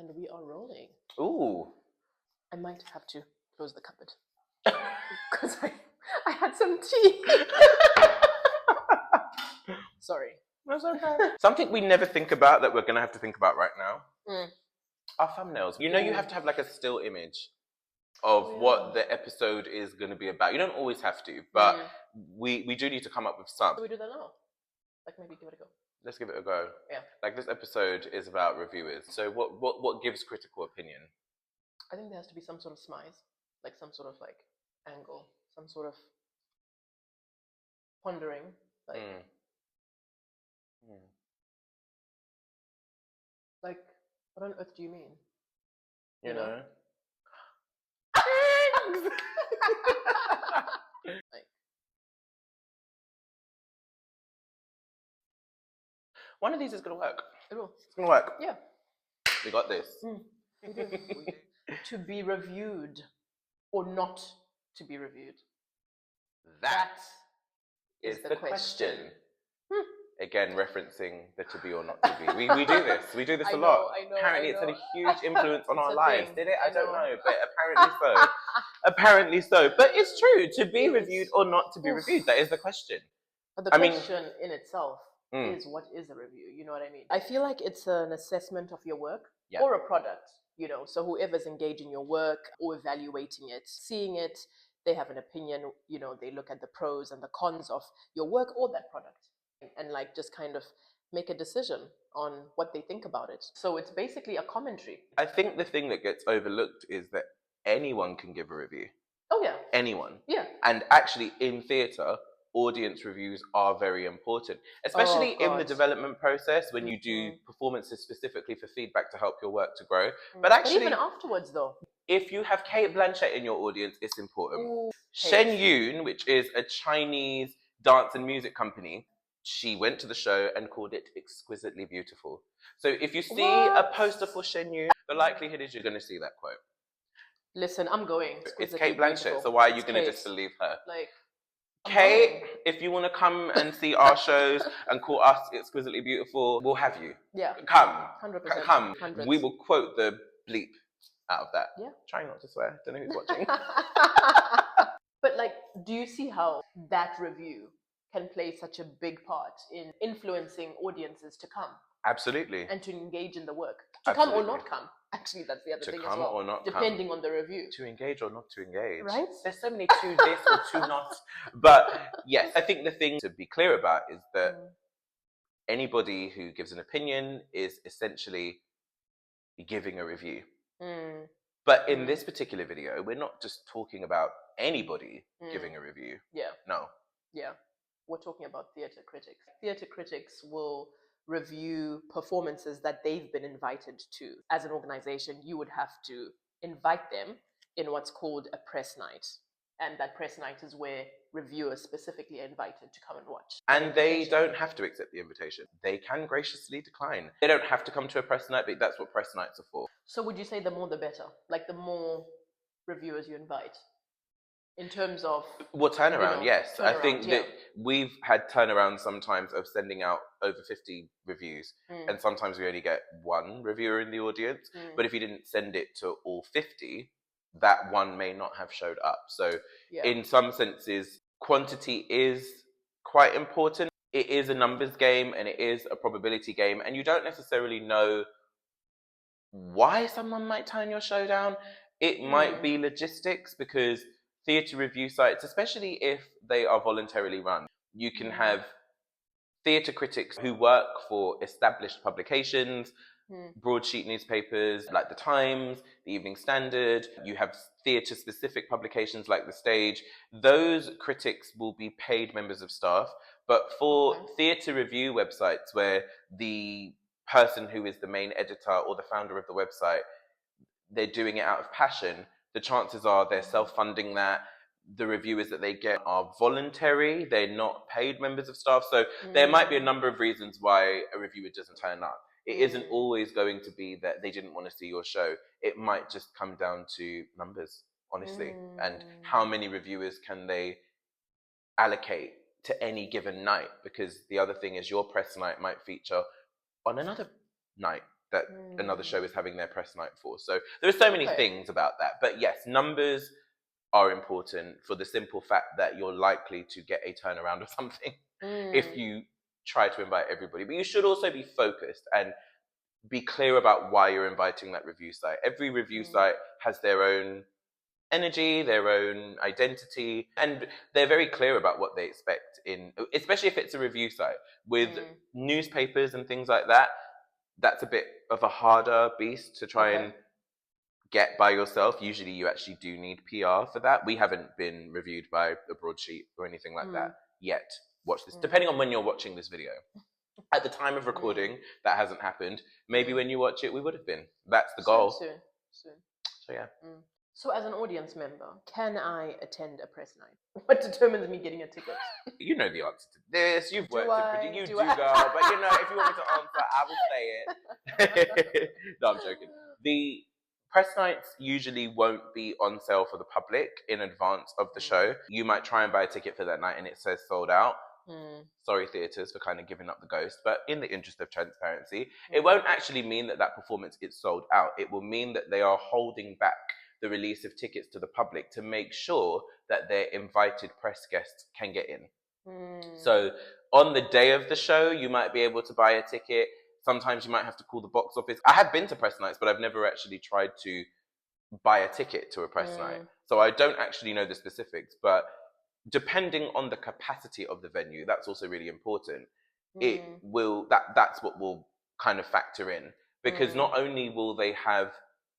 And we are rolling. Ooh. I might have to close the cupboard. Because I had some tea. Sorry. That's okay. Something we never think about that we're going to have to think about right now. Our thumbnails. You know, you have to have like a still image of what the episode is going to be about. You don't always have to, but we do need to come up with some. So we do that now? Like maybe give it a go. Let's give it a go. Yeah. Like this episode is about reviewers. So what gives critical opinion? I think there has to be some sort of smize, like some sort of like angle, some sort of pondering, like like what on earth do you mean? You know? Like, one of these is gonna work. it will. It's gonna work. Yeah. We got this. We do. To be reviewed or not to be reviewed. That is the question. Again, referencing the to be or not to be. We do this. We do this a lot. Apparently, it's had a huge influence on our lives. Did it? I don't know, but apparently so. Apparently so. But it's true. To be reviewed or not to be reviewed. That is the question. But the question in itself is, what is a review? You know what I mean? I feel like it's an assessment of your work or a product. You know, so whoever's engaging your work or evaluating it, seeing it, they have an opinion. You know, they look at the pros and the cons of your work or that product. And like just kind of make a decision on what they think about it. So it's basically a commentary. I think the thing that gets overlooked is that anyone can give a review. Oh yeah. Anyone. Yeah. And actually in theatre, audience reviews are very important, especially in the development process when you do performances specifically for feedback to help your work to grow. But actually, even afterwards though. If you have Kate Blanchett in your audience, it's important. Ooh, Shen Yun, which is a Chinese dance and music company, she went to the show and called it exquisitely beautiful. So if you see a poster for Shen Yun, the likelihood is you're going to see that quote. Listen, I'm going. It's Kate Blanchett, so why are you going to disbelieve her? Like, Kate, if you want to come and see our shows and call us exquisitely beautiful, we'll have you. Yeah. Come. 100%. Come. 100%. We will quote the bleep out of that. Yeah. Trying not to swear. Don't know who's watching. But like, do you see how that review can play such a big part in influencing audiences to come? Absolutely. And to engage in the work. To come or not come. Actually, that's the other thing as well. To come or not come. Depending on the review. To engage or not to engage. Right? There's so many to this or to not. But yes, I think the thing to be clear about is that anybody who gives an opinion is essentially giving a review. But in this particular video, we're not just talking about anybody giving a review. Yeah. No. Yeah. We're talking about theatre critics. Theatre critics will review performances that they've been invited to. As an organization, you would have to invite them in what's called a press night. And that press night is where reviewers specifically are invited to come and watch. And they don't have to accept the invitation. They can graciously decline. They don't have to come to a press night, but that's what press nights are for. So would you say the more the better? Like the more reviewers you invite? In terms of... Well, turnaround, yes. Turnaround, I think that we've had turnarounds sometimes of sending out over 50 reviews. And sometimes we only get one reviewer in the audience. But if you didn't send it to all 50, that one may not have showed up. So in some senses, quantity is quite important. It is a numbers game and it is a probability game. And you don't necessarily know why someone might turn your show down. It might be logistics, because theatre review sites, especially if they are voluntarily run, you can have theatre critics who work for established publications, broadsheet newspapers like The Times, The Evening Standard. You have theatre-specific publications like The Stage. Those critics will be paid members of staff. But for theatre review websites where the person who is the main editor or the founder of the website, they're doing it out of passion, the chances are they're self-funding that. The reviewers that they get are voluntary. They're not paid members of staff. So there might be a number of reasons why a reviewer doesn't turn up. It isn't always going to be that they didn't want to see your show. It might just come down to numbers, honestly. And how many reviewers can they allocate to any given night? Because the other thing is your press night might feature on another night that another show is having their press night for. So there are so many things about that. But yes, numbers are important for the simple fact that you're likely to get a turnaround or something if you try to invite everybody. But you should also be focused and be clear about why you're inviting that review site. Every review site has their own energy, their own identity, and they're very clear about what they expect especially if it's a review site. With newspapers and things like that, that's a bit of a harder beast to try and get by yourself. Usually you actually do need PR for that. We haven't been reviewed by a broadsheet or anything like that yet. Watch this. Depending on when you're watching this video. At the time of recording, that hasn't happened. Maybe when you watch it, we would have been. That's the goal. Soon. So yeah. So as an audience member, can I attend a press night? What determines me getting a ticket? You know the answer to this. You've worked it. You do, girl. But you know, if you want me to answer, I will say it. No, I'm joking. The press nights usually won't be on sale for the public in advance of the show. You might try and buy a ticket for that night and it says sold out. Sorry, theatres, for kind of giving up the ghost. But in the interest of transparency, it won't actually mean that performance is sold out. It will mean that they are holding back the release of tickets to the public to make sure that their invited press guests can get in. So on the day of the show, you might be able to buy a ticket. Sometimes you might have to call the box office. I have been to press nights, but I've never actually tried to buy a ticket to a press night. So I don't actually know the specifics, but depending on the capacity of the venue, that's also really important. That's what will kind of factor in, because not only will they have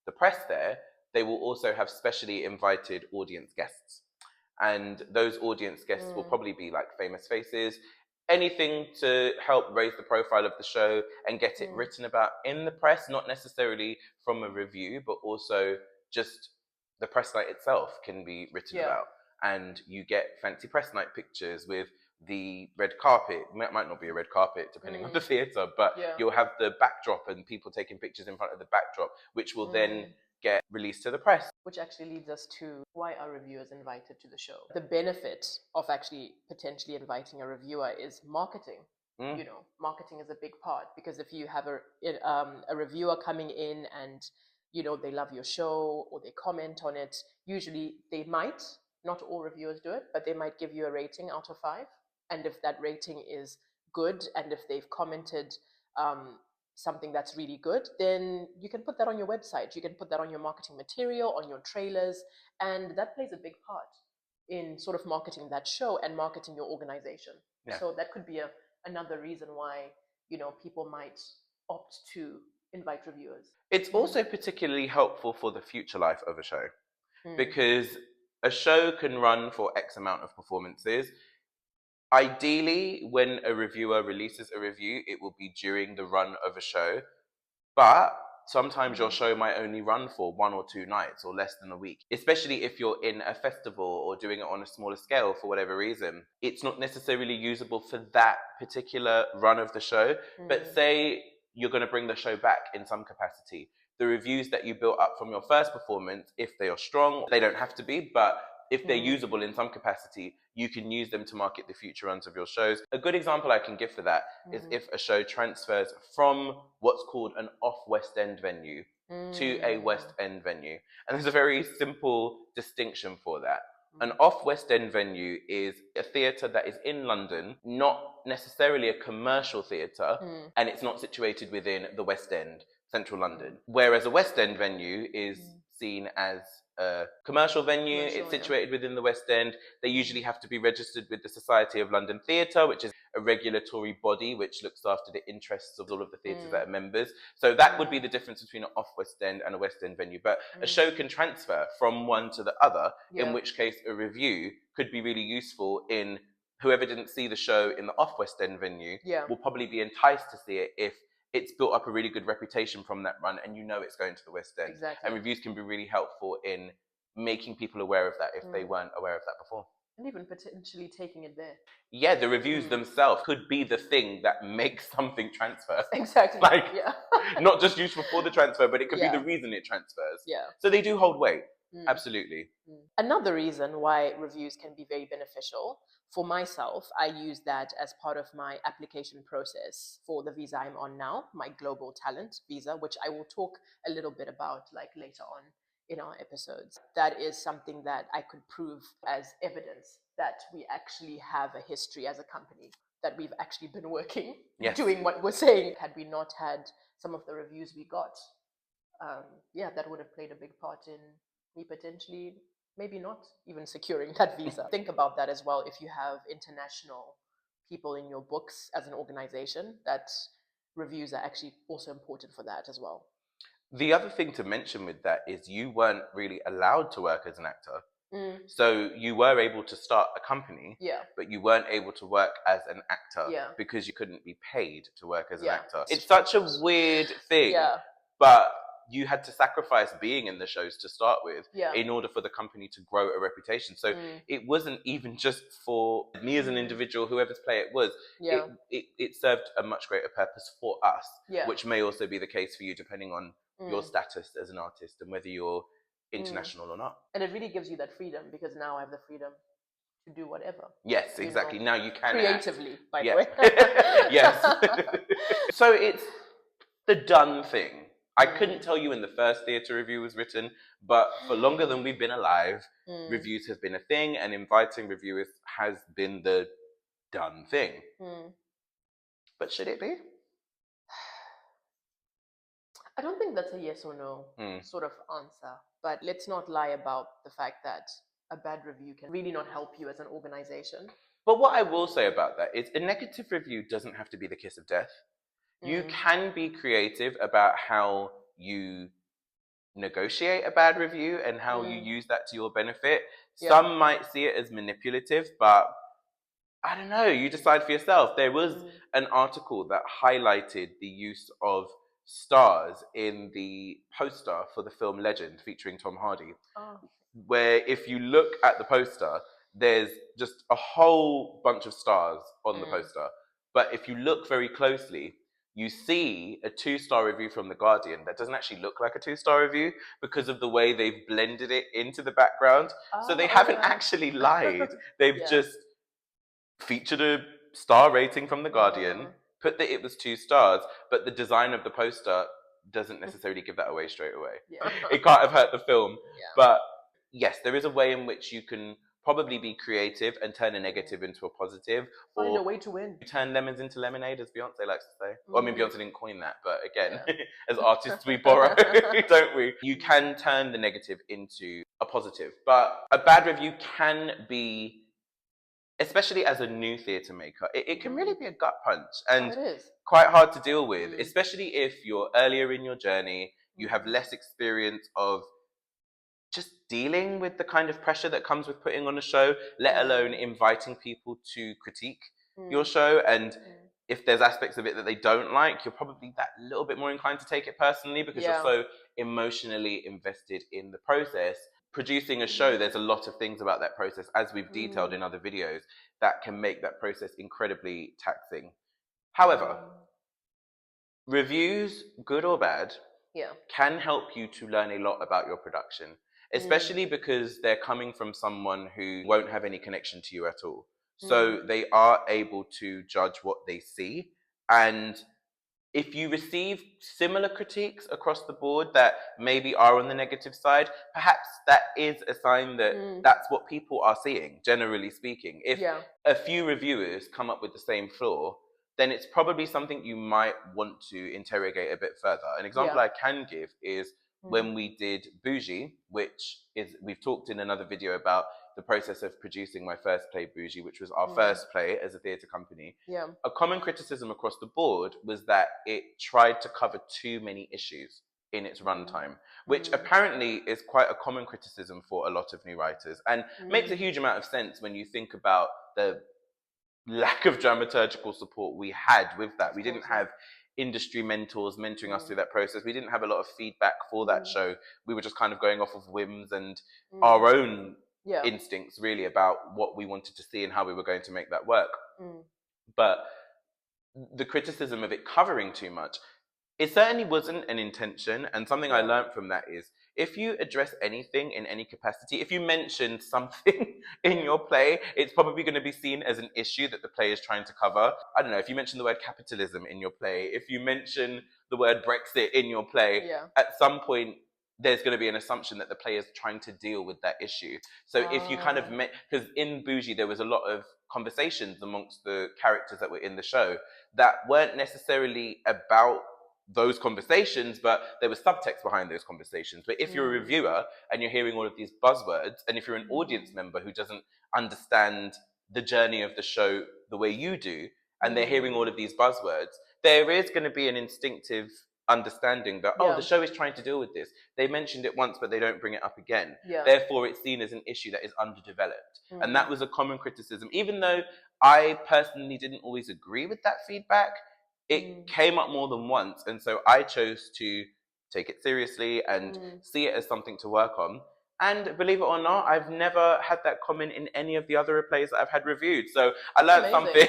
the press there, they will also have specially invited audience guests. And those audience guests will probably be like famous faces, anything to help raise the profile of the show and get it written about in the press, not necessarily from a review, but also just the press night itself can be written about. And you get fancy press night pictures with the red carpet. It might not be a red carpet depending on the theatre, but you'll have the backdrop and people taking pictures in front of the backdrop, which will then get released to the press. Which actually leads us to why are reviewers invited to the show? The benefit of actually potentially inviting a reviewer is marketing. You know, marketing is a big part, because if you have a reviewer coming in and, you know, they love your show or they comment on it, usually they might, not all reviewers do it, but they might give you a rating out of 5. And if that rating is good, and if they've commented something that's really good, then you can put that on your website. You can put that on your marketing material, on your trailers, and that plays a big part in sort of marketing that show and marketing your organization. So that could be another reason why, you know, people might opt to invite reviewers. It's also particularly helpful for the future life of a show, because a show can run for X amount of performances. Ideally, when a reviewer releases a review, it will be during the run of a show. But sometimes your show might only run for 1 or 2 nights or less than a week, especially if you're in a festival or doing it on a smaller scale for whatever reason. It's not necessarily usable for that particular run of the show, but say you're going to bring the show back in some capacity. The reviews that you built up from your first performance, if they are strong, they don't have to be, but if they're usable in some capacity, you can use them to market the future runs of your shows. A good example I can give for that is if a show transfers from what's called an off-West End venue to a West End venue. And there's a very simple distinction for that. An off-West End venue is a theatre that is in London, not necessarily a commercial theatre, and it's not situated within the West End, central London. Whereas a West End venue is seen as a commercial venue. It's situated within the West End. They usually have to be registered with the Society of London Theatre, which is a regulatory body which looks after the interests of all of the theatres that are members. So that would be the difference between an off-West End and a West End venue. But a show can transfer from one to the other, in which case a review could be really useful in whoever didn't see the show in the off-West End venue will probably be enticed to see it if it's built up a really good reputation from that run and you know it's going to the West End. And reviews can be really helpful in making people aware of that if they weren't aware of that before. And even potentially taking it there. Yeah, the reviews themselves could be the thing that makes something transfer. Exactly. Like, not just useful for the transfer, but it could be the reason it transfers. So they do hold weight. Absolutely. Another reason why reviews can be very beneficial, for myself, I use that as part of my application process for the visa I'm on now, my global talent visa, which I will talk a little bit about like later on in our episodes. That is something that I could prove as evidence that we actually have a history as a company, that we've actually been working, doing what we're saying. Had we not had some of the reviews we got, that would have played a big part in me potentially, maybe not even securing that visa. Think about that as well. If you have international people in your books as an organization, that reviews are actually also important for that as well. The other thing to mention with that is you weren't really allowed to work as an actor. So you were able to start a company, but you weren't able to work as an actor because you couldn't be paid to work as an actor. It's such a weird thing, but you had to sacrifice being in the shows to start with in order for the company to grow a reputation. So it wasn't even just for me as an individual, whoever's play it was. It served a much greater purpose for us, which may also be the case for you depending on your status as an artist and whether you're international or not. And it really gives you that freedom, because now I have the freedom to do whatever. Yes, exactly. Now you can creatively, by the way. Yes. So it's the done thing. I couldn't tell you when the first theatre review was written, but for longer than we've been alive, reviews have been a thing, and inviting reviewers has been the done thing. But should it be? I don't think that's a yes or no sort of answer. But let's not lie about the fact that a bad review can really not help you as an organization. But what I will say about that is a negative review doesn't have to be the kiss of death. You can be creative about how you negotiate a bad review and how you use that to your benefit. Some might see it as manipulative, but I don't know, you decide for yourself. There was an article that highlighted the use of stars in the poster for the film Legend featuring Tom Hardy, where if you look at the poster, there's just a whole bunch of stars on the poster. But if you look very closely, you see a 2-star review from The Guardian that doesn't actually look like a 2-star review because of the way they've blended it into the background. So they haven't actually lied. They've just featured a star rating from The Guardian, put that it was 2 stars, but the design of the poster doesn't necessarily give that away straight away. It can't have hurt the film. But yes, there is a way in which you can probably be creative and turn a negative into a positive. Find a way to win. Turn lemons into lemonade, as Beyonce likes to say. Well, I mean, Beyonce didn't coin that, but again, as artists we borrow, don't we? You can turn the negative into a positive. But a bad review can be, especially as a new theatre maker, it can really be a gut punch and quite hard to deal with, especially if you're earlier in your journey, you have less experience of just dealing with the kind of pressure that comes with putting on a show, let alone inviting people to critique your show. And if there's aspects of it that they don't like, you're probably that little bit more inclined to take it personally because you're so emotionally invested in the process. Producing a show, there's a lot of things about that process, as we've detailed in other videos, that can make that process incredibly taxing. However, reviews, good or bad, can help you to learn a lot about your production, especially because they're coming from someone who won't have any connection to you at all. So they are able to judge what they see. And if you receive similar critiques across the board that maybe are on the negative side, perhaps that is a sign that that's what people are seeing, generally speaking. If a few reviewers come up with the same flaw, then it's probably something you might want to interrogate a bit further. An example I can give is when we did Bougie, which is, we've talked in another video about the process of producing my first play, Bougie, which was our first play as a theatre company. A common criticism across the board was that it tried to cover too many issues in its runtime, which apparently is quite a common criticism for a lot of new writers and makes a huge amount of sense when you think about the lack of dramaturgical support we had with that. We didn't have industry mentors mentoring us through that process. We didn't have a lot of feedback for that show. We were just kind of going off of whims and our own instincts really about what we wanted to see and how we were going to make that work. But the criticism of it covering too much, it certainly wasn't an intention. And something I learned from that is if you address anything in any capacity, if you mention something in your play, it's probably going to be seen as an issue that the play is trying to cover. I don't know, if you mention the word capitalism in your play, if you mention the word Brexit in your play, at some point there's going to be an assumption that the play is trying to deal with that issue. So if you kind of because in Bougie there was a lot of conversations amongst the characters that were in the show that weren't necessarily about those conversations, but there was subtext behind those conversations. But if you're a reviewer and you're hearing all of these buzzwords, and if you're an audience member who doesn't understand the journey of the show the way you do, and they're hearing all of these buzzwords, there is going to be an instinctive understanding that, the show is trying to deal with this. They mentioned it once, but they don't bring it up again. Therefore, it's seen as an issue that is underdeveloped. And that was a common criticism. Even though I personally didn't always agree with that feedback, it came up more than once. And so I chose to take it seriously and see it as something to work on. And believe it or not, I've never had that comment in any of the other plays that I've had reviewed. So I learned something.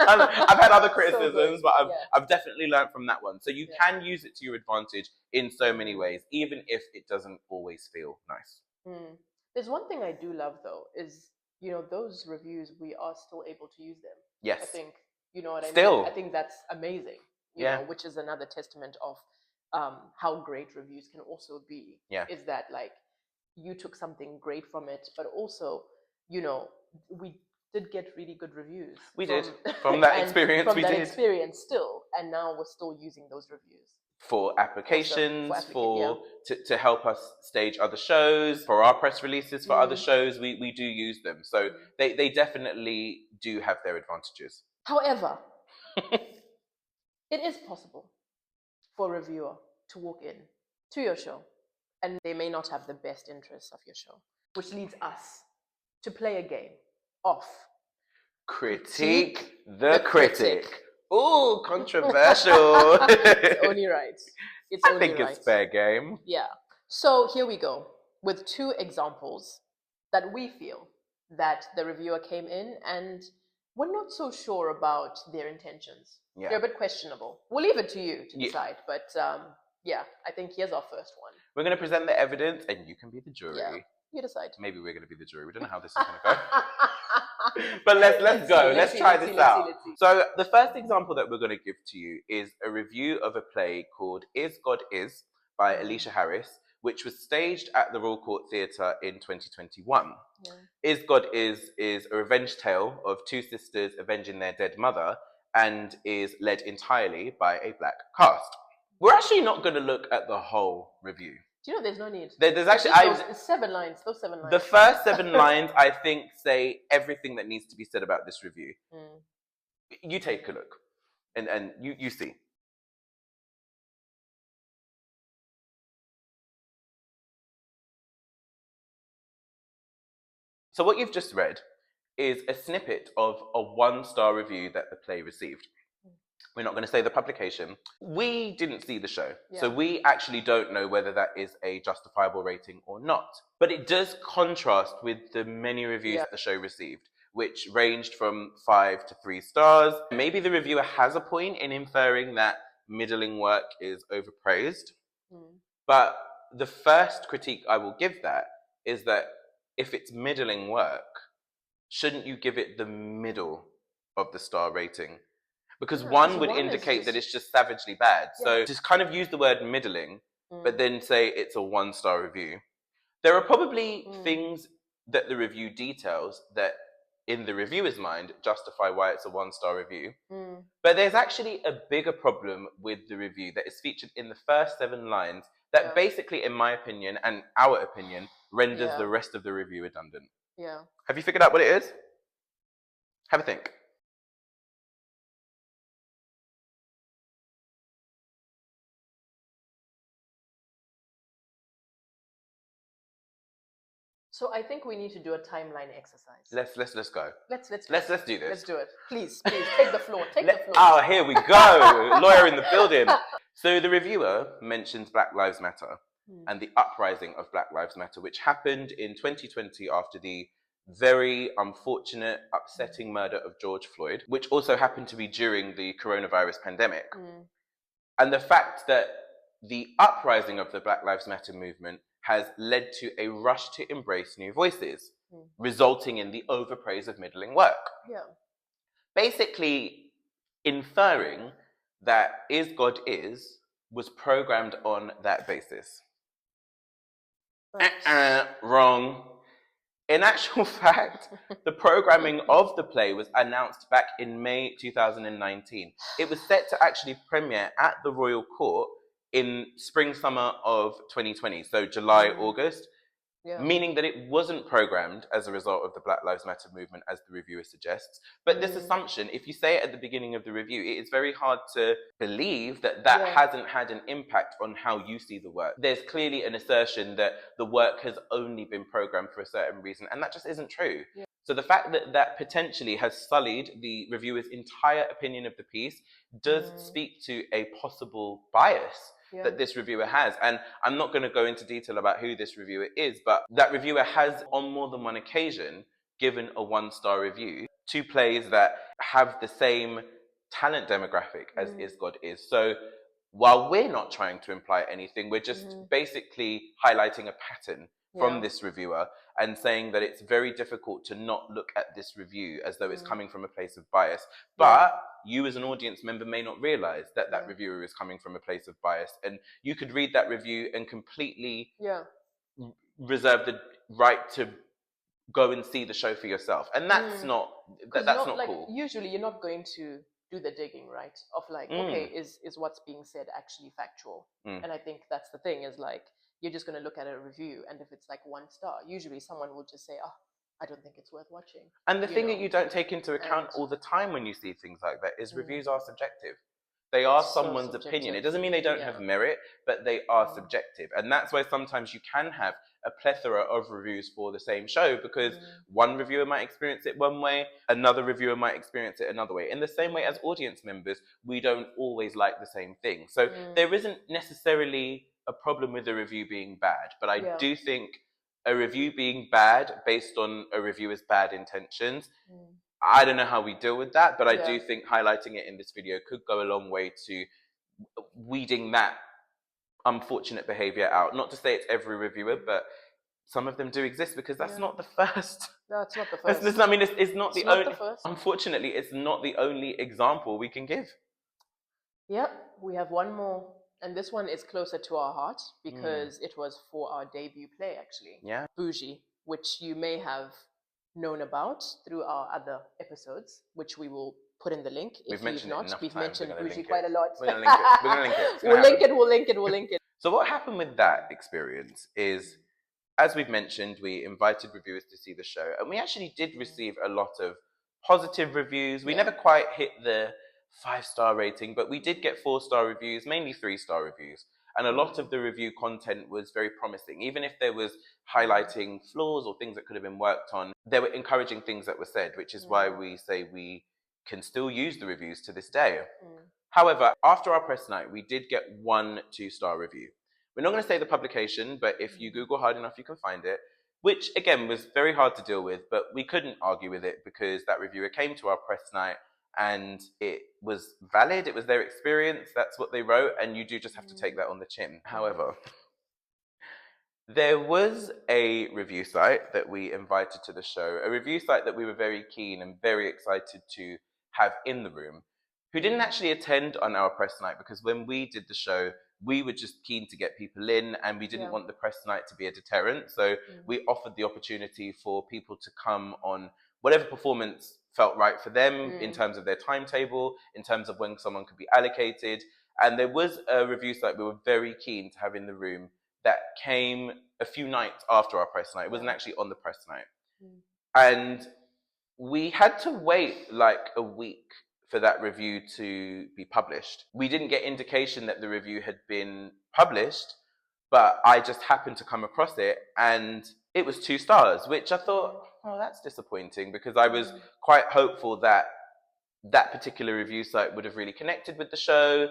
I've had other criticisms, but I've definitely learned from that one. So you can use it to your advantage in so many ways, even if it doesn't always feel nice. There's one thing I do love, though, is, those reviews, we are still able to use them. Yes. I think, you know what I mean? I think that's amazing, you know, which is another testament of how great reviews can also be. Is that, like, you took something great from it, but also, we did get really good reviews. We did. From that experience, we did. From that experience still, and now we're still using those reviews. For applications, to help us stage other shows, for our press releases for other shows, we do use them. So they definitely do have their advantages. However, it is possible for a reviewer to walk in to your show and they may not have the best interests of your show, which leads us to play a game of Critique the Critic. Ooh, controversial. It's only right. I think it's fair game. Yeah. So here we go with 2 examples that we feel that the reviewer came in and we're not so sure about their intentions. They're a bit questionable. We'll leave it to you to decide. But I think here's our first one. We're going to present the evidence and you can be the jury. Yeah, you decide. Maybe we're going to be the jury. We don't know how this is going to go. But let's go. Let's try this out. So the first example that we're going to give to you is a review of a play called Is God Is by Alicia Harris, which was staged at the Royal Court Theatre in 2021. Is God Is a revenge tale of 2 sisters avenging their dead mother and is led entirely by a black cast. We're actually not going to look at the whole review. Do you know there's no need? There's actually... Those 7 lines. The first 7 lines, I think, say everything that needs to be said about this review. You take a look and you see. So what you've just read is a snippet of a 1-star review that the play received. We're not going to say the publication. We didn't see the show, so we actually don't know whether that is a justifiable rating or not. But it does contrast with the many reviews that the show received, which ranged from 5 to 3 stars. Maybe the reviewer has a point in inferring that middling work is overpraised. But the first critique I will give that is that if it's middling work, shouldn't you give it the middle of the star rating? Because one would indicate that it's just savagely bad. So just kind of use the word middling, but then say it's a 1-star review. There are probably things that the review details that in the reviewer's mind justify why it's a 1-star review. But there's actually a bigger problem with the review that is featured in the first 7 lines that basically, in my opinion and our opinion, renders the rest of the review redundant. Have you figured out what it is? Have a think. So I think we need to do a timeline exercise. Let's go. Let's do this. Let's do it. Please, take the floor. The floor. Oh, here we go. Lawyer in the building. So the reviewer mentions Black Lives Matter and the uprising of Black Lives Matter, which happened in 2020 after the very unfortunate, upsetting murder of George Floyd, which also happened to be during the coronavirus pandemic. And the fact that the uprising of the Black Lives Matter movement has led to a rush to embrace new voices, resulting in the overpraise of middling work. Yeah. Basically inferring that Is God Is was programmed on that basis. Wrong. In actual fact, the programming of the play was announced back in May 2019. It was set to actually premiere at the Royal Court in spring-summer of 2020, so July, August. Yeah. Meaning that it wasn't programmed as a result of the Black Lives Matter movement, as the reviewer suggests. But this assumption, if you say it at the beginning of the review, it is very hard to believe that hasn't had an impact on how you see the work. There's clearly an assertion that the work has only been programmed for a certain reason, and that just isn't true. Yeah. So the fact that that potentially has sullied the reviewer's entire opinion of the piece does speak to a possible bias that this reviewer has. And I'm not going to go into detail about who this reviewer is, but that reviewer has on more than one occasion given a 1-star review to plays that have the same talent demographic as Is God Is. So while we're not trying to imply anything, we're just basically highlighting a pattern from this reviewer and saying that it's very difficult to not look at this review as though it's coming from a place of bias. But you as an audience member may not realize that that reviewer is coming from a place of bias. And you could read that review and completely reserve the right to go and see the show for yourself. And that's not not cool. Usually you're not going to do the digging, right? Of okay, is what's being said actually factual? And I think that's the thing, is you're just going to look at a review, and if it's 1 star, usually someone will just say, oh, I don't think it's worth watching. And the thing that you don't take into account all the time when you see things like that is reviews are subjective. They are someone's opinion. It doesn't mean they don't have merit, but they are subjective. And that's why sometimes you can have a plethora of reviews for the same show, because one reviewer might experience it one way, another reviewer might experience it another way. In the same way as audience members, we don't always like the same thing. So there isn't necessarily a problem with a review being bad, but I do think a review being bad based on a reviewer's bad intentions, I don't know how we deal with that, but I do think highlighting it in this video could go a long way to weeding that unfortunate behavior out. Not to say it's every reviewer, but some of them do exist, because that's not the first. That's not the first. It's not the only. Unfortunately, it's not the only example we can give. Yep, we have one more. And this one is closer to our heart because it was for our debut play, actually. Yeah. Bougie, which you may have known about through our other episodes, which we will put in the link. We've mentioned Bougie quite a lot. We're going to link it. We're going to link it. We'll link it. So what happened with that experience is, as we've mentioned, we invited reviewers to see the show, and we actually did receive a lot of positive reviews. We never quite hit the 5-star rating, but we did get 4-star reviews, mainly 3-star reviews. And a lot of the review content was very promising. Even if there was highlighting flaws or things that could have been worked on, there were encouraging things that were said, which is why we say we can still use the reviews to this day. However, after our press night, we did get 1 2-star review. We're not going to say the publication, but if you Google hard enough, you can find it, which again was very hard to deal with, but we couldn't argue with it because that reviewer came to our press night and it was valid. It was their experience. That's what they wrote. And you do just have to take that on the chin. However, there was a review site that we invited to the show, a review site that we were very keen and very excited to have in the room, who didn't actually attend on our press night, because when we did the show, we were just keen to get people in, and we didn't want the press night to be a deterrent. So we offered the opportunity for people to come on whatever performance felt right for them in terms of their timetable, in terms of when someone could be allocated. And there was a review site we were very keen to have in the room that came a few nights after our press night. It wasn't actually on the press night. And we had to wait like a week for that review to be published. We didn't get indication that the review had been published, but I just happened to come across it, and it was 2 stars, which I thought, oh, that's disappointing, because I was quite hopeful that that particular review site would have really connected with the show,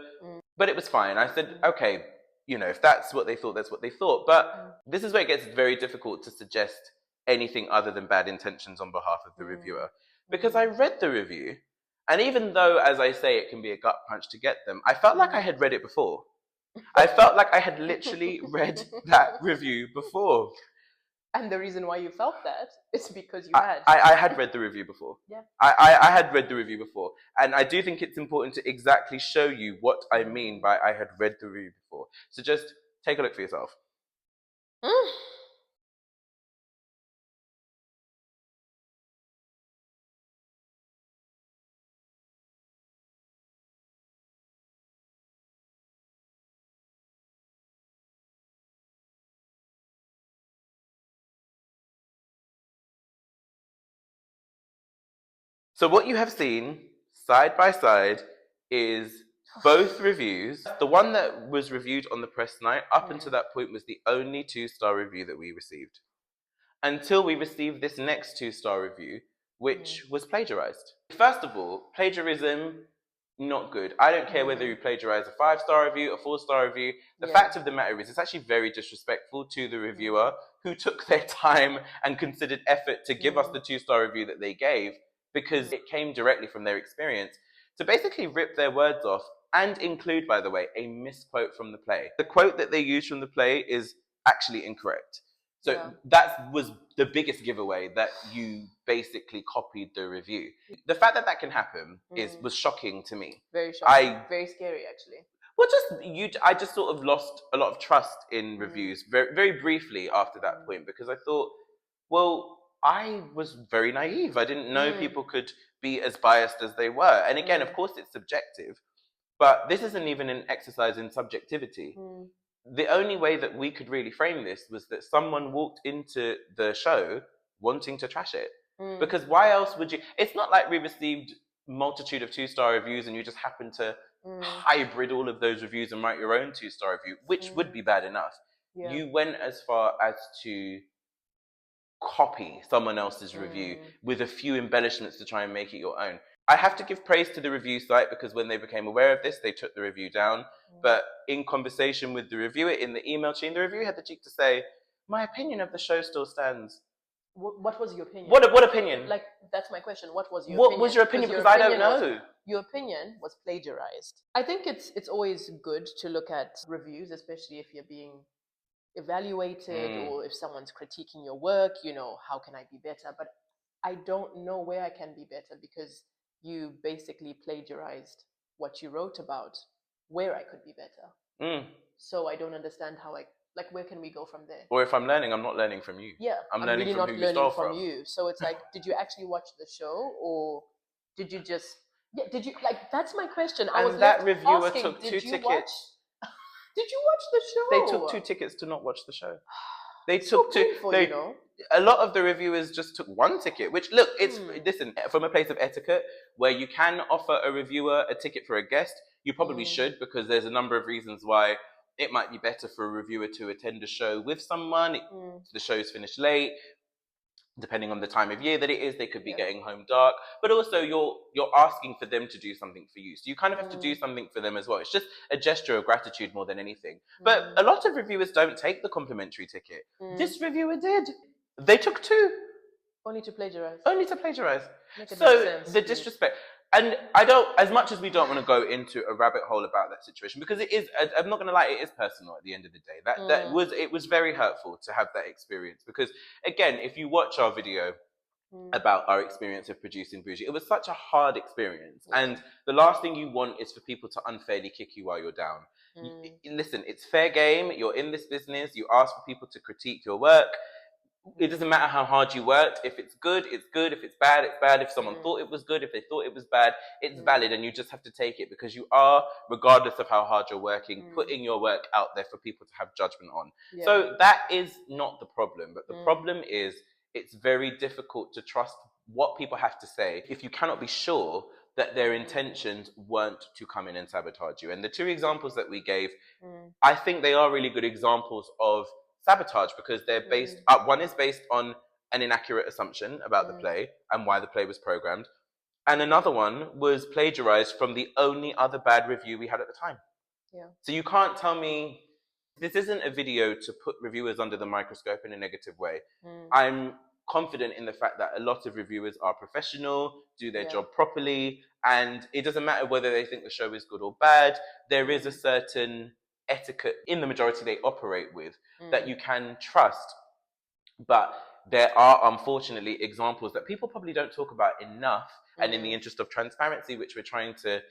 but it was fine. I said, okay, if that's what they thought, that's what they thought. But this is where it gets very difficult to suggest anything other than bad intentions on behalf of the reviewer, because I read the review, and even though, as I say, it can be a gut punch to get them, I felt like I had read it before. I felt like I had literally read that review before. And the reason why you felt that is because you I had read the review before. Yeah. I had read the review before. And I do think it's important to exactly show you what I mean by I had read the review before. So just take a look for yourself. So what you have seen side by side is both reviews. The one that was reviewed on the press night up until that point was the only 2-star review that we received. Until we received this next 2-star review, which was plagiarized. First of all, plagiarism, not good. I don't care whether you plagiarize a 5-star review, a 4-star review. The fact of the matter is, it's actually very disrespectful to the reviewer who took their time and considered effort to give us the 2-star review that they gave, because it came directly from their experience, to basically rip their words off and include, by the way, a misquote from the play. The quote that they used from the play is actually incorrect. So that was the biggest giveaway, that you basically copied the review. The fact that that can happen was shocking to me. Very shocking. Very scary, actually. Well, I just sort of lost a lot of trust in reviews very, very briefly after that point, because I thought, well, I was very naive. I didn't know people could be as biased as they were. And again, of course, it's subjective, but this isn't even an exercise in subjectivity. The only way that we could really frame this was that someone walked into the show wanting to trash it. Because why else would you? It's not like we received multitude of 2-star reviews and you just happen to hybrid all of those reviews and write your own 2-star review, which would be bad enough. You went as far as to copy someone else's review with a few embellishments to try and make it your own. I have to give praise to the review site, because when they became aware of this, they took the review down. But in conversation with the reviewer in the email chain, the reviewer had the cheek to say, my opinion of the show still stands. What was your opinion? What opinion? Like, that's my question. What was your opinion? What was your opinion? Because I don't know. Your opinion was plagiarized. I think it's always good to look at reviews, especially if you're being evaluated or if someone's critiquing your work, how can I be better? But I don't know where I can be better, because you basically plagiarized what you wrote about where I could be better. So I don't understand how where can we go from there? Or if I'm learning, I'm not learning from you. Yeah, I'm learning really from not who you learning stole from you. So it's like, did you actually watch the show, or did you just? Yeah, did you That's my question. I was that reviewer asking, took 2 tickets. Did you watch the show? They took 2 tickets to not watch the show. They took so painful, a lot of the reviewers just took 1 ticket, which, look, it's listen, from a place of etiquette where you can offer a reviewer a ticket for a guest, you probably should, because there's a number of reasons why it might be better for a reviewer to attend a show with someone. The show's finished late. Depending on the time of year that it is, they could be getting home dark. But also, you're asking for them to do something for you. So you kind of have to do something for them as well. It's just a gesture of gratitude more than anything. But a lot of reviewers don't take the complimentary ticket. This reviewer did. They took 2. Only to plagiarize. So the disrespect. And I don't, as much as we don't want to go into a rabbit hole about that situation, because it is, I'm not going to lie, it is personal at the end of the day. It was very hurtful to have that experience, because again, if you watch our video about our experience of producing Bougie, it was such a hard experience. And the last thing you want is for people to unfairly kick you while you're down. Listen, it's fair game. You're in this business. You ask for people to critique your work. It doesn't matter how hard you worked. If it's good, it's good. If it's bad, it's bad. If someone thought it was good, if they thought it was bad, it's valid, and you just have to take it, because you are, regardless of how hard you're working, putting your work out there for people to have judgment on. So that is not the problem. But the problem is, it's very difficult to trust what people have to say if you cannot be sure that their intentions weren't to come in and sabotage you. And the 2 examples that we gave, I think they are really good examples of sabotage, because they're based, one is based on an inaccurate assumption about the play and why the play was programmed, and another one was plagiarized from the only other bad review we had at the time. So you can't tell me, this isn't a video to put reviewers under the microscope in a negative way. I'm confident in the fact that a lot of reviewers are professional, do their job properly, and it doesn't matter whether they think the show is good or bad. There is a certain etiquette in the majority they operate with that you can trust. But there are unfortunately examples that people probably don't talk about enough. And in the interest of transparency, which we're trying to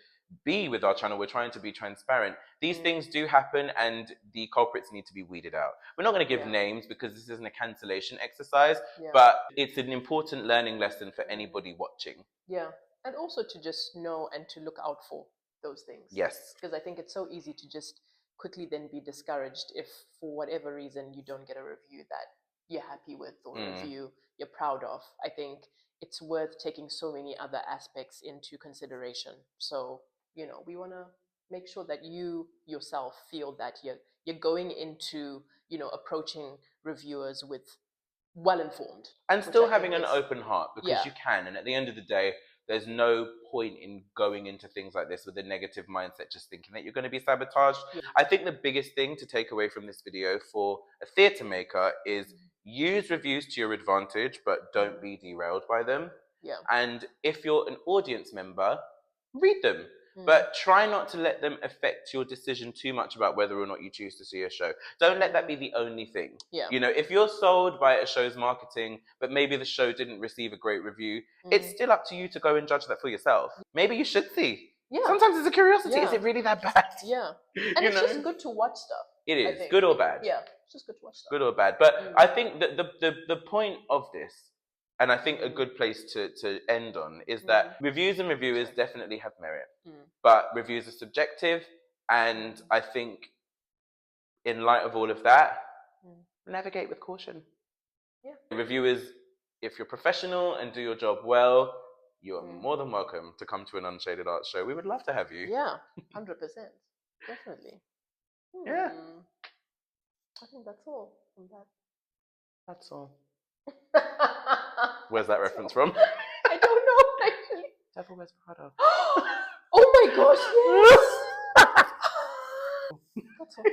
be with our channel, we're trying to be transparent. These things do happen and the culprits need to be weeded out. We're not going to give names because this isn't a cancellation exercise, but it's an important learning lesson for anybody watching. Yeah. And also to just know and to look out for those things. Yes. Because I think it's so easy to just quickly then be discouraged if for whatever reason you don't get a review that you're happy with or a review you're proud of. I think it's worth taking so many other aspects into consideration. So, we want to make sure that you yourself feel that you're going into, approaching reviewers with well-informed. And still having an open heart, because you can. And at the end of the day, there's no point in going into things like this with a negative mindset, just thinking that you're going to be sabotaged. I think the biggest thing to take away from this video for a theatre maker is use reviews to your advantage, but don't be derailed by them. And if you're an audience member, read them. But try not to let them affect your decision too much about whether or not you choose to see a show. Don't let that be the only thing. If you're sold by a show's marketing, but maybe the show didn't receive a great review, it's still up to you to go and judge that for yourself. Maybe you should see. Sometimes it's a curiosity. Is it really that bad? And it's just good to watch stuff. It is. Good or bad. It's just good to watch stuff. Good or bad. But I think that the point of this, and I think a good place to end on, is that reviews and reviewers definitely have merit. But reviews are subjective, and I think in light of all of that, navigate with caution. Reviewers, if you're professional and do your job well, you're more than welcome to come to an Unshaded Arts show. We would love to have you. 100%. Definitely. Yeah. I think that's all from that. That's all. Where's that reference from? I don't know, actually. Devil Wears Prada. Oh my gosh, yes! That's all.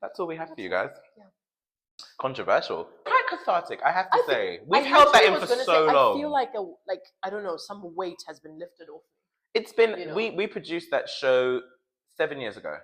That's all we have for you guys. Controversial. Quite cathartic, I have to say. We've held that in for so long. I feel like I don't know, some weight has been lifted off me. It's been we produced that show 7 years ago.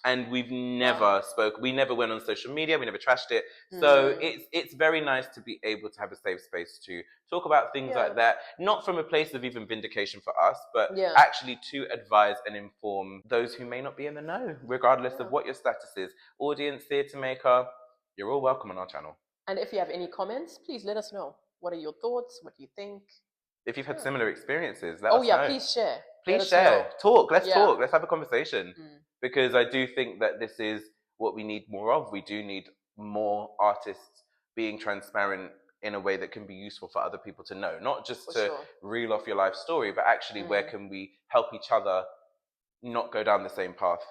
And we've never we never went on social media, we never trashed it. So it's very nice to be able to have a safe space to talk about things like that, not from a place of even vindication for us, but actually to advise and inform those who may not be in the know, regardless of what your status is. Audience, theatre maker, you're all welcome on our channel. And if you have any comments, please let us know. What are your thoughts? What do you think? If you've had similar experiences, let us know. Please share. Please share. Talk. Let's talk. Let's have a conversation. Because I do think that this is what we need more of. We do need more artists being transparent in a way that can be useful for other people to know. Not just to reel off your life story, but actually where can we help each other not go down the same path?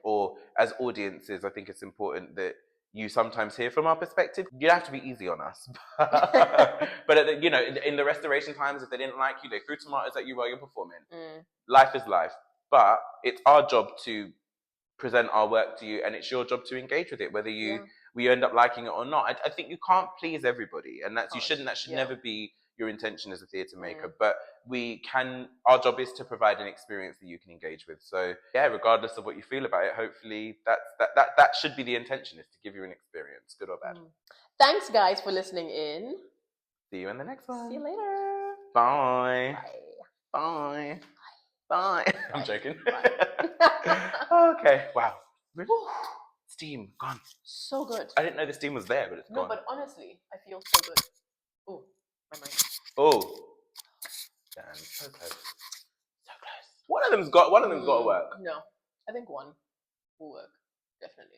Or as audiences, I think it's important that you sometimes hear from our perspective. You have to be easy on us. But in the restoration times, if they didn't like you, they threw tomatoes at you while you're performing. Life is life. But it's our job to present our work to you, and it's your job to engage with it, whether we end up liking it or not. I think you can't please everybody, and that should never be your intention as a theatre maker. But our job is to provide an experience that you can engage with. So regardless of what you feel about it, hopefully that should be the intention, is to give you an experience, good or bad. Thanks guys for listening in. See you in the next one. See you later. Bye. Bye. Bye. I'm joking. Okay. Wow. Steam gone. So good. I didn't know the steam was there, but it's gone. No, but honestly, I feel so good. Oh, my mind. Oh. Damn, so close. So close. One of them's got to work. No, I think one will work, definitely.